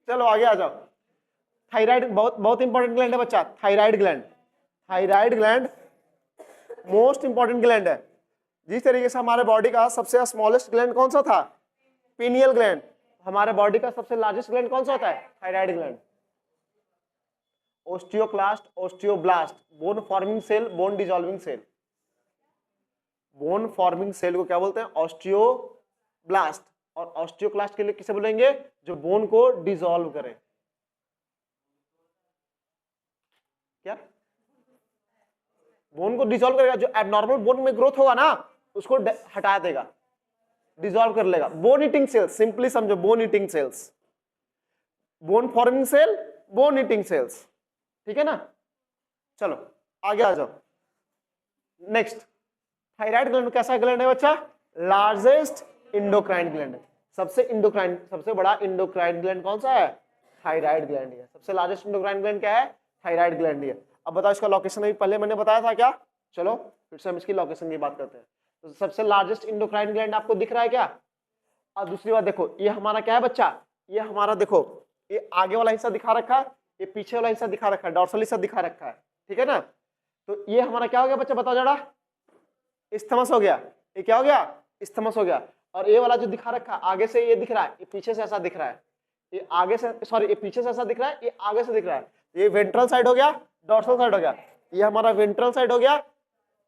चलो आगे आ जाओ। थायराइड बहुत बहुत इंपॉर्टेंट ग्लैंड है बच्चा, thyroid gland. Thyroid gland most important gland है। जिस तरीके से हमारे बॉडी का सबसे स्मॉलेस्ट ग्लैंड कौन सा था, पीनियल ग्लैंड, हमारे बॉडी का सबसे लार्जेस्ट ग्लैंड कौन सा होता है, thyroid gland. Osteoclast, osteoblast, bone forming cell, bone dissolving cell. Bone forming cell को क्या बोलते हैं, ऑस्टियोब्लास्ट। और ऑस्टियोक्लास्ट के लिए किसे बोलेंगे, जो बोन को डिसॉल्व करे। क्या, बोन को डिसॉल्व करेगा, जो एबनॉर्मल बोन में ग्रोथ होगा ना उसको हटा देगा, डिसॉल्व कर लेगा। बोन ईटिंग सेल्स, सिंपली समझो, bone eating cells, bone forming cell, bone eating cells, ठीक है ना। चलो आगे आ जाओ। नेक्स्ट, थायराइड ग्लैंड कैसा ग्लैंड है बच्चा, लार्जेस्ट इंडोक्राइन ग्लैंड है। सबसे इंडोक्राइन, सबसे बड़ा इंडोक्राइन ग्लैंड कौन सा है, थायराइड ग्लैंड है। सबसे लार्जेस्ट इंडोक्राइन ग्लैंड क्या है, थायराइड ग्लैंड है। अब बताओ इसका लोकेशन अभी पहले मैंने बताया था क्या, चलो फिर से हम इसकी लोकेशन की बात करते हैं। तो सबसे लार्जेस्ट इंडोक्राइन ग्लैंड आपको दिख रहा है क्या। और दूसरी बात देखो, ये हमारा क्या है बच्चा, ये हमारा देखो, ये आगे वाला हिस्सा दिखा रखा है, ये पीछे वाला हिस्सा दिखा रखा है, डॉर्सल हिस्सा दिखा रखा है, ठीक है ना। तो ये हमारा क्या हो गया बच्चा, बताओ जरा, इस्थमस हो गया। ये क्या हो गया, इस्थमस हो गया। और ये वाला जो दिखा रखा है आगे से ये दिख रहा है, ये पीछे से ऐसा दिख रहा है, ये आगे से, सॉरी ये पीछे से ऐसा दिख रहा है, ये आगे से दिख रहा है। ये वेंट्रल साइड हो गया, डॉर्सल साइड हो गया। ये हमारा वेंट्रल साइड हो गया,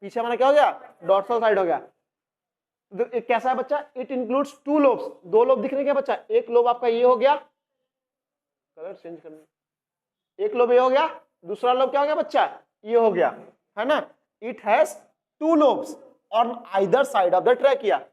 पीछे हमारा क्या हो गया, डॉर्सल साइड हो गया। तो कैसा है बच्चा, इट इंक्लूड्स टू लोब्स, दो लोब दिख रहे क्या बच्चा, एक लोब आपका ये हो गया, कलर चेंज करना, एक लोब ये हो गया, दूसरा लोब क्या हो गया बच्चा, ये हो गया, है ना। It has two lobes on either side of the trachea.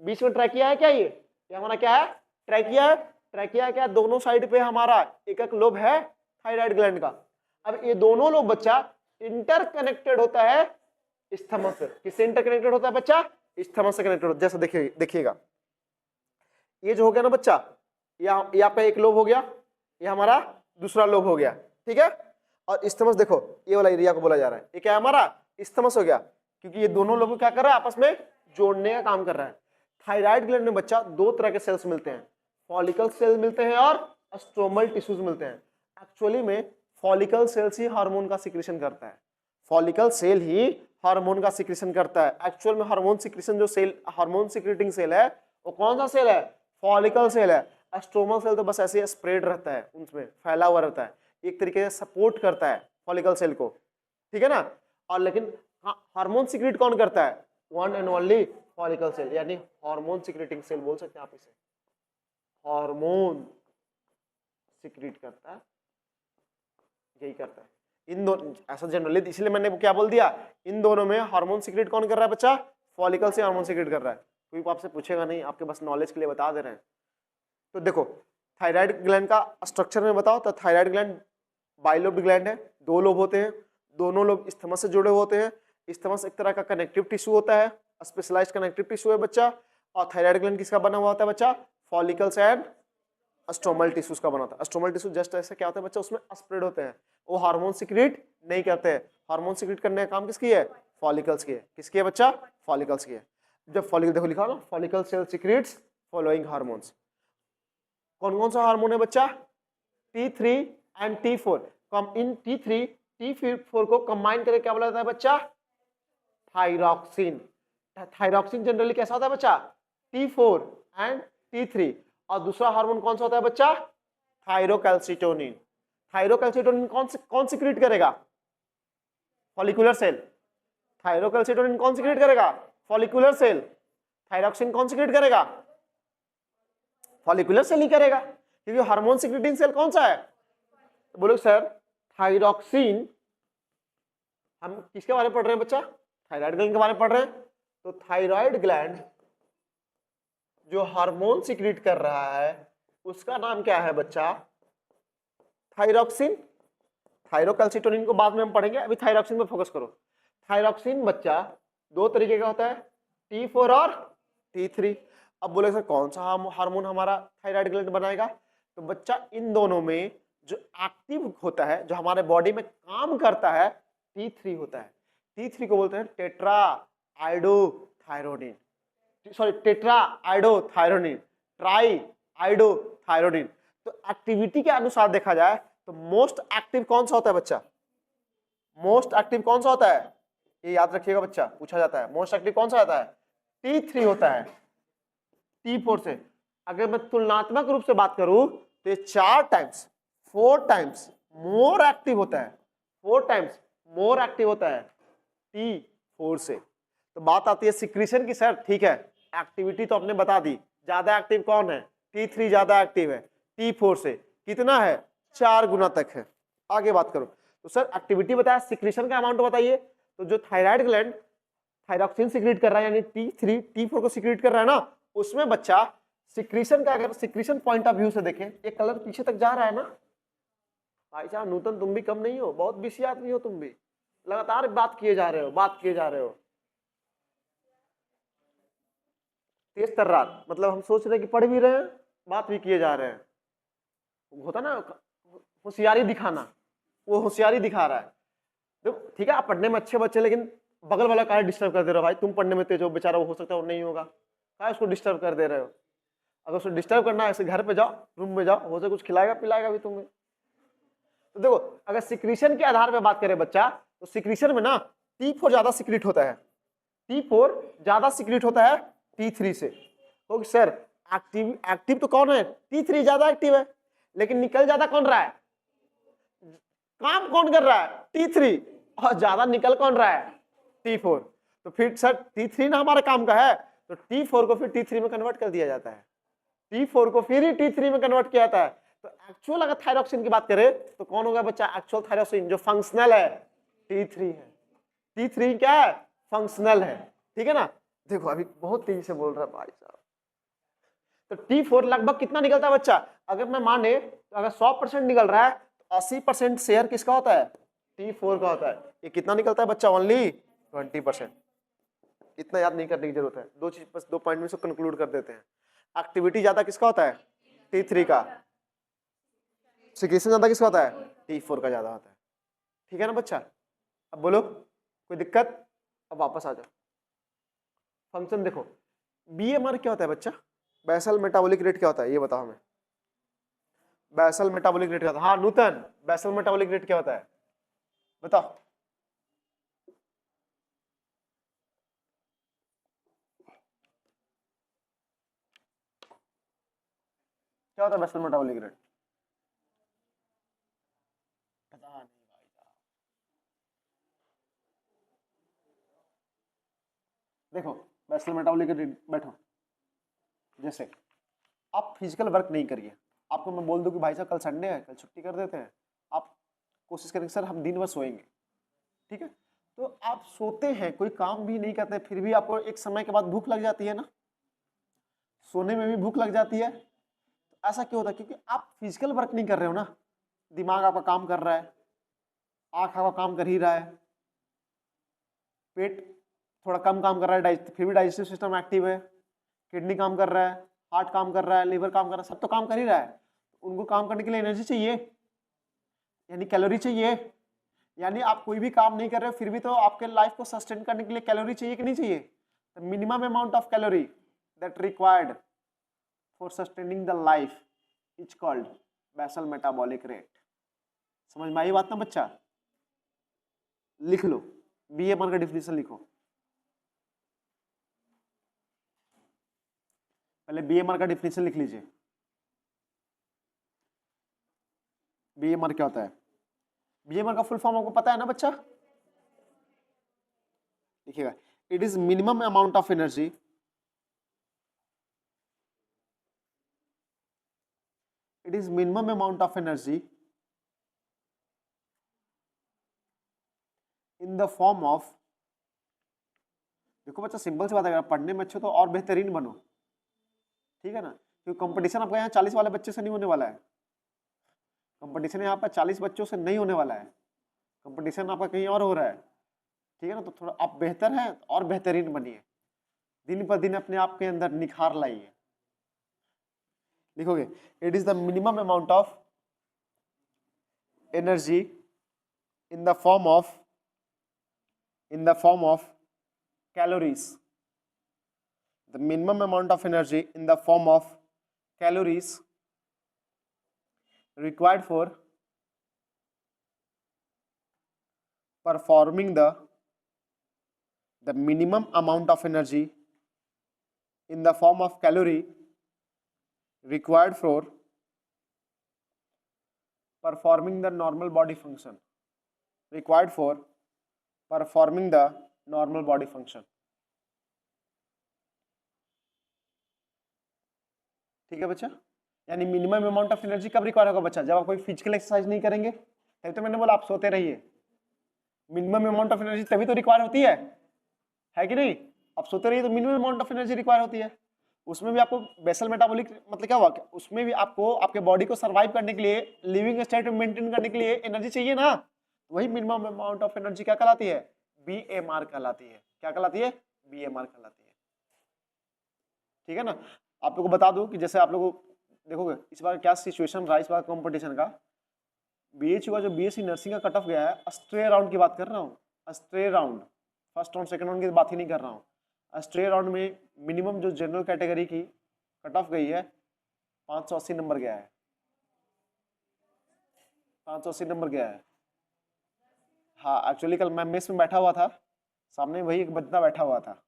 बीच में ट्रैकिया है क्या, ये हमारा क्या है, ट्रैकिया है। ट्रैकिया क्या, दोनों साइड पे हमारा एक एक लोब है थायराइड ग्लैंड का। अब ये दोनों लोब बच्चा इंटरकनेक्टेड होता है इस्थमस से। किससे इंटरकनेक्टेड होता है बच्चा, इस्थमस से कनेक्टेड होता है। जैसे देखिएगा, ये जो हो गया ना बच्चा, ये आपका एक लोब हो गया, ये हमारा दूसरा लोब हो गया, ठीक है। और इस्थमस देखो, ये वाला एरिया को बोला जा रहा है, ये क्या है हमारा, इस्थमस हो गया, क्योंकि ये दोनों लोग क्या कर रहा है, आपस में जोड़ने का काम कर रहा है। थायराइड ग्लैंड में बच्चा दो तरह के सेल्स मिलते हैं, फॉलिकल सेल मिलते हैं और स्ट्रोमल टिश्यूज मिलते हैं। एक्चुअली में फॉलिकल सेल्स ही हार्मोन का सिक्रेशन करता है, फॉलिकल सेल ही हार्मोन का सिक्रेशन करता है। एक्चुअल में हार्मोन सिक्रेशन जो सेल, हार्मोन सिक्रेटिंग सेल है, वो कौन सा सेल है, फॉलिकल सेल है। स्ट्रोमल सेल तो बस ऐसे स्प्रेड रहता है, उसमें फैला हुआ रहता है, एक तरीके से सपोर्ट करता है फॉलिकल सेल को, ठीक है ना। और लेकिन हार्मोन सिक्रेट कौन करता है, one and only follicle cell, यानी हार्मोन सिक्रेटिंग सेल बोल सकते हैं आप इसे, हार्मोन सिक्रेट करता है, यही करता है। इन दोनों ऐसा जनरली, इसलिए मैंने क्या बोल दिया, इन दोनों में हार्मोन सिक्रेट कौन कर रहा है बच्चा, फॉलिकल से हार्मोन सिक्रेट कर रहा है। कोई आपसे पूछेगा नहीं, आपके बस नॉलेज के लिए बता दे रहे हैं। तो देखो थायराइड ग्लैंड का स्ट्रक्चर में बताओ, तो थायराइड ग्लैंड बाइलोब्ड ग्लैंड है, दो लोब होते हैं, दोनों लोब इस्थमस से जुड़े होते हैं। इस्थमस एक तरह का कनेक्टिव टिश्यू होता है, स्पेशलाइज्ड कनेक्टिव टिश्यू है बच्चा। और थायराइड ग्लैंड किसका बना हुआ होता है बच्चा, फॉलिकल्स एंड स्ट्रोमल टिश्यूज का बना होता है। स्ट्रोमल टिश्यू जस्ट ऐसे क्या होता है बच्चा, उसमें स्प्रेड होते हैं, वो हार्मोन सिक्रेट नहीं करते हैं। हार्मोन सिक्रेट करने का काम किसकी है, फॉलिकल्स की है। किसकी है बच्चा, फॉलिकल्स की है। जब फॉलिकल देखो लिखा ना, follicle cell secretes following hormones. कौन कौन सा हार्मोन है बच्चा, T3 and T4। In T3 T4 को कंबाइन करके क्या बोला जाता है बच्चा, थायरॉक्सिन। थायरॉक्सिन जनरली कैसा होता है बच्चा, T4 एंड T3। और दूसरा हार्मोन कौन सा होता है बच्चा, थायरोकैल्सिटोनिन। थायरोकैल्सिटोनिन कौन सिक्रेट करेगा, फॉलिकुलर सेल। थायरोकैल्सिटोनिन कौन सिक्रेट करेगा, फॉलिकुलर सेल। थायरॉक्सिन कौन सिक्रेट करेगा, फॉलिकुलर सेल ही करेगा, क्योंकि हार्मोन सिक्रेटिंग सेल कौन सा है। तो बोलो सर, थायरॉक्सिन, हम किसके बारे में पढ़ रहे हैं बच्चा, थायराइड ग्लैंड के बारे में पढ़ रहे हैं। तो थायराइड ग्लैंड जो हार्मोन सिक्रेट कर रहा है उसका नाम क्या है बच्चा, थायरॉक्सिन। थायरोकैल्सिटोनिन को बाद में हम पढ़ेंगे, अभी थायरॉक्सिन पे फोकस करो। थायरॉक्सिन बच्चा दो तरीके का होता है, T4 और T3। अब बोले सर कौन सा हार्मोन हमारा थायराइड ग्लैंड बनाएगा, तो बच्चा इन दोनों में जो एक्टिव होता है, जो हमारे बॉडी में काम करता है, T3 होता है। T3 को बोलते हैं tetra iodothyronine, sorry tetra iodothyronine, try iodothyronine. तो एक्टिविटी के अनुसार देखा जाए तो मोस्ट एक्टिव कौन सा होता है बच्चा? मोस्ट एक्टिव कौन सा होता है? ये याद रखिएगा बच्चा, पूछा जाता है मोस्ट एक्टिव कौन सा होता है? T3 होता है T4 से। अगर मैं तुलनात्मक रूप से बात करूं तो ये 4 टाइम्स 4 टाइम्स मोर एक्टिव होता है, 4 टाइम्स मोर एक्टिव होता है T4 से। तो बात आती है सिक्रीशन की। सर ठीक है, एक्टिविटी तो आपने बता दी, ज्यादा एक्टिव कौन है? T3 ज्यादा एक्टिव है T4 से। कितना है? 4 गुना तक है। आगे बात करो तो सर एक्टिविटी बताया, सिक्रीशन का अमाउंट बताइए। तो जो थायराइड ग्लैंड थायरॉक्सिन सिक्रीट कर रहा है यानी T3 T4 को सिक्रीट कर रहा है ना, उसमें बच्चा सिक्रीशन का, अगर सिक्रीशन पॉइंट ऑफ व्यू से देखें, ये कलर पीछे तक जा रहा है ना भाई साहब। नूतन तुम भी कम नहीं हो, बहुत बिजी आदमी हो तुम भी, लगातार बात किए जा रहे हो, बात किए जा रहे हो। तेज तर्रार मतलब हम सोच रहे हैं कि पढ़ भी रहे हैं, बात भी किए जा रहे हैं। होता ना होशियारी दिखाना, वो होशियारी दिखा रहा है। देखो ठीक है, आप पढ़ने में अच्छे बच्चे, लेकिन बगल वाला काहे डिस्टर्ब कर दे रहे हो भाई? तुम पढ़ने में तेज हो, बेचारा वो हो सकता है वो नहीं होगा, काहे उसको डिस्टर्ब कर दे रहे हो? अगर उसको डिस्टर्ब करना है ऐसे घर पे जाओ, रूम में जाओ, हो सके कुछ खिलाएगा पिलाएगा भी तुम्हें। तो देखो अगर सिक्रीशन के आधार पे बात करें बच्चा, तो सिक्रीशन में ना T4 ज्यादा सिक्रीट होता है, T4 ज्यादा सिक्रीट होता है T3 से। तो सर एक्टिव तो कौन है? T3 ज्यादा एक्टिव है, लेकिन निकल ज्यादा कौन रहा है? काम कौन कर रहा है? T3। और ज्यादा निकल कौन रहा है? T4। तो फिर सर T3 ना हमारे काम का है, तो T4 को फिर T3 में कन्वर्ट कर दिया जाता है, T4 को फिर ही T3 में कन्वर्ट किया जाता है। तो एक्चुअल अगर थायरॉक्सिन की बात करें तो कौन होगा बच्चा? एक्चुअल थायरॉक्सिन जो फंक्शनल है T3 है। T3 क्या है? फंक्शनल है, ठीक है ना। देखो अभी बहुत तेजी से बोल रहा है भाई साहब। तो T4 लगभग कितना निकलता है बच्चा? अगर मैं माने तो अगर 100% निकल रहा है तो 80% शेयर किसका होता है? T4 का होता है। ये कितना निकलता है बच्चा? ओनली 20%। इतना याद नहीं करने की जरूरत है, दो चीज बस, 2 पॉइंट में से कंक्लूड कर देते हैं। एक्टिविटी ज्यादा किसका होता है? T3 का। सिक्रीशन ज्यादा किसका होता है? T4 का ज्यादा होता है, ठीक है ना बच्चा। अब बोलो कोई दिक्कत? अब वापस आ जाओ। फंक्शन देखो, BMR क्या होता है बच्चा? बेसल मेटाबॉलिक रेट क्या होता है ये बताओ हमें। बेसल मेटाबॉलिक रेट क्या होता है? हाँ नूतन, बेसल मेटाबॉलिक रेट क्या होता है बताओ। क्या होता है बेसल मेटाबॉलिक रेट? पता नहीं भाई साहब। देखो बेसल मेटाबॉलिक रेट, बैठो, जैसे आप फिजिकल वर्क नहीं करिए, आपको मैं बोल दूं कि भाई साहब कल संडे है, कल छुट्टी कर देते हैं, आप कोशिश करेंगे सर हम दिन भर सोएंगे, ठीक है। तो आप सोते हैं, कोई काम भी नहीं करते, फिर भी आपको एक समय के बाद भूख लग जाती है ना, सोने में भी भूख लग जाती है। तो ऐसा क्यों होता है? क्योंकि आप फिजिकल वर्क नहीं कर रहे हो ना, दिमाग आपका काम कर रहा है, आँख आपका काम कर ही रहा है, पेट थोड़ा कम काम कर रहा है, फिर भी डाइजेस्टिव सिस्टम एक्टिव है, किडनी काम कर रहा है, हार्ट काम कर रहा है, लिवर काम कर रहा है, सब तो काम कर ही रहा है। उनको काम करने के लिए एनर्जी चाहिए, यानी कैलोरी चाहिए। यानी आप कोई भी काम नहीं कर रहे हो, फिर भी तो आपके लाइफ को सस्टेन करने के लिए कैलोरी चाहिए कि नहीं चाहिए? The minimum amount of calorie that required for sustaining the life is called basal metabolic rate. समझ में आई बात ना बच्चा? लिख लो, BMR का डिफिनेशन लिखो। पहले BMR का डिफिनेशन लिख लीजिए। BMR क्या होता है? BMR का फुल फॉर्म आपको पता है ना बच्चा? लिखिएगा, it is minimum amount of energy it is minimum amount of energy in the form of, देखो बच्चा सिंपल सी बात है, अगर पढ़ने में अच्छे तो और बेहतरीन बनो, ठीक है ना। क्योंकि कंपटीशन आपका यहाँ 40 वाले बच्चे से नहीं होने वाला है, कंपटीशन यहाँ पर 40 बच्चों से नहीं होने वाला है, कंपटीशन आपका कहीं और हो रहा है, ठीक है ना। तो थोड़ा आप बेहतर हैं और बेहतरीन बनिए, दिन पर दिन अपने आप के अंदर निखार लाइए। लिखोगे, it is the minimum amount of energy in the form of calories, the minimum amount of energy in the form of calories required for performing the minimum amount of energy in the form of calorie required for performing the normal body function, required for performing the normal body function. ठीक है बच्चा, यानी minimum amount of energy कब require होगा बच्चा? जब आप कोई फिजिकल एक्सरसाइज नहीं करेंगे, तभी तो मैंने बोला आप सोते रहिए। मिनिमम अमाउंट ऑफ एनर्जी तभी तो रिक्वायर होती है कि नहीं? आप सोते रहिए तो minimum amount of energy require होती है। उसमें भी आपको बेसल मेटाबॉलिक मतलब क्या हुआ, उसमें भी आपको आपके बॉडी को सर्वाइव करने के लिए, लिविंग स्टेट मेंटेन करने के लिए एनर्जी चाहिए ना। वही मिनिमम अमाउंट ऑफ एनर्जी क्या कहलाती है? बीएमआर कहलाती है। क्या कहलाती है? बीएमआर कहलाती है। ठीक है ना। आप लोगों को बता दूं कि जैसे आप लोगों देखोगे इस बार क्या सिचुएशन रहा इस बार कंपटीशन का। बीएचयू का जो बीएससी नर्सिंग का कट ऑफ गया है, अस्ट्रे राउंड की बात कर रहा हूँ, अस्ट्रे round, first round second round की बात ही नहीं कर रहा हूँ। अस्ट्रे राउंड में मिनिमम जो जनरल कैटेगरी की कट ऑफ गई है 580 नंबर गया है, 580 नंबर गया है। हाँ एक्चुअली कल मैं मेस में बैठा हुआ था, सामने वही एक बंदा बैठा हुआ था,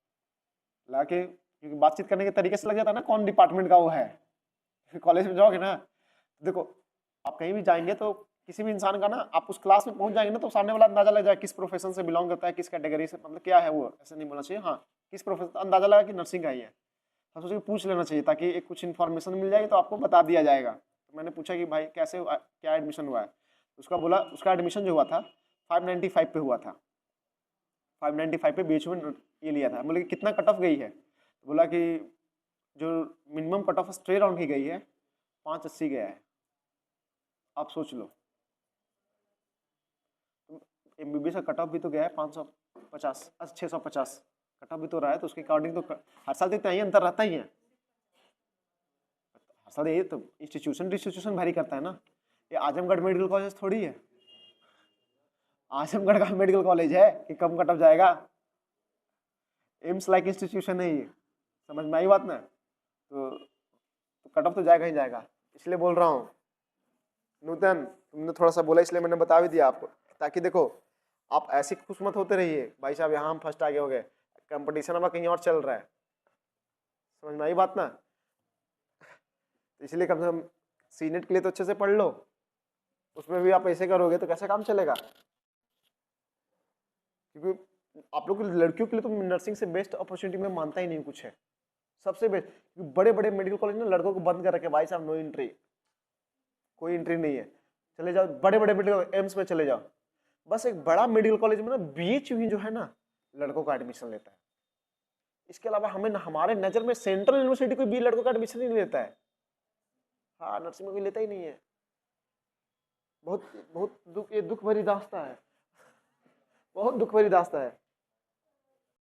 लाके क्योंकि बातचीत करने के तरीके से लग जाता है ना कौन डिपार्टमेंट का वो है। कॉलेज में जाओगे ना, देखो आप कहीं भी जाएंगे तो किसी भी इंसान का ना, आप उस क्लास में पहुंच जाएंगे ना तो सामने वाला अंदाजा लग जाए किस प्रोफेशन से बिलोंग करता है, किस कैटेगरी से, मतलब क्या है वो, ऐसे नहीं बोलना चाहिए। हाँ किस प्रोफेशन, अंदाजा लगा कि नर्सिंग का ही है, हम सोचे पूछ लेना चाहिए ताकि एक कुछ इन्फॉर्मेशन मिल जाएगी तो आपको बता दिया जाएगा। तो मैंने पूछा कि भाई कैसे क्या एडमिशन हुआ है, उसका बोला उसका एडमिशन जो हुआ था 595 पे हुआ था, 595 पे बीच में ये लिया था। बोले कि कितना कट ऑफ गई है, तो बोला कि जो minimum cut off stray round की गई है 580 गया है। आप सोच लो एमबीबीएस का कट ऑफ भी तो गया है 550, 650 कट ऑफ भी तो रहा है, तो उसके अकॉर्डिंग तो हर साल इतना ही अंतर रहता ही है। हर साल ये तो इंस्टीट्यूशन वेरी करता है ना। ये आजमगढ़ मेडिकल कॉलेज थोड़ी है, आजमगढ़ का मेडिकल कॉलेज है कि कम कट ऑफ जाएगा। एम्स लाइक इंस्टीट्यूशन है ये, समझ में आई बात ना। तो कट ऑफ तो जाएगा ही जाएगा, इसलिए बोल रहा हूँ। नूतन तुमने थोड़ा सा बोला इसलिए मैंने बता भी दिया आपको, ताकि देखो आप ऐसे खुश मत होते रहिए भाई साहब यहाँ हम फर्स्ट आगे हो गए, कंपटीशन अब कहीं और चल रहा है। समझ में आई बात ना। तो इसलिए कम से कम सीनेट के लिए तो अच्छे से पढ़ लो, उसमें भी आप ऐसे करोगे तो कैसे काम चलेगा। क्योंकि आप लोग लड़कियों के लिए तो नर्सिंग से बेस्ट अपॉर्चुनिटी में मानता ही नहीं कुछ है, सबसे बेस्ट। बड़े बड़े मेडिकल कॉलेज में लड़कों को बंद कर रखे भाई साहब, नो एंट्री, कोई एंट्री नहीं है। चले जाओ बड़े बड़े मेडिकल एम्स में चले जाओ, बस एक बड़ा मेडिकल कॉलेज में ना बीएचयू जो है ना लड़कों का एडमिशन लेता है। इसके अलावा हमें हमारे नजर में सेंट्रल यूनिवर्सिटी कोई भी लड़कों का एडमिशन नहीं लेता है। हाँ नर्सिंग में कोई लेता ही नहीं है। बहुत बहुत दुख, ये दुख भरी दास्ता है, बहुत दुख भरी दास्ता है।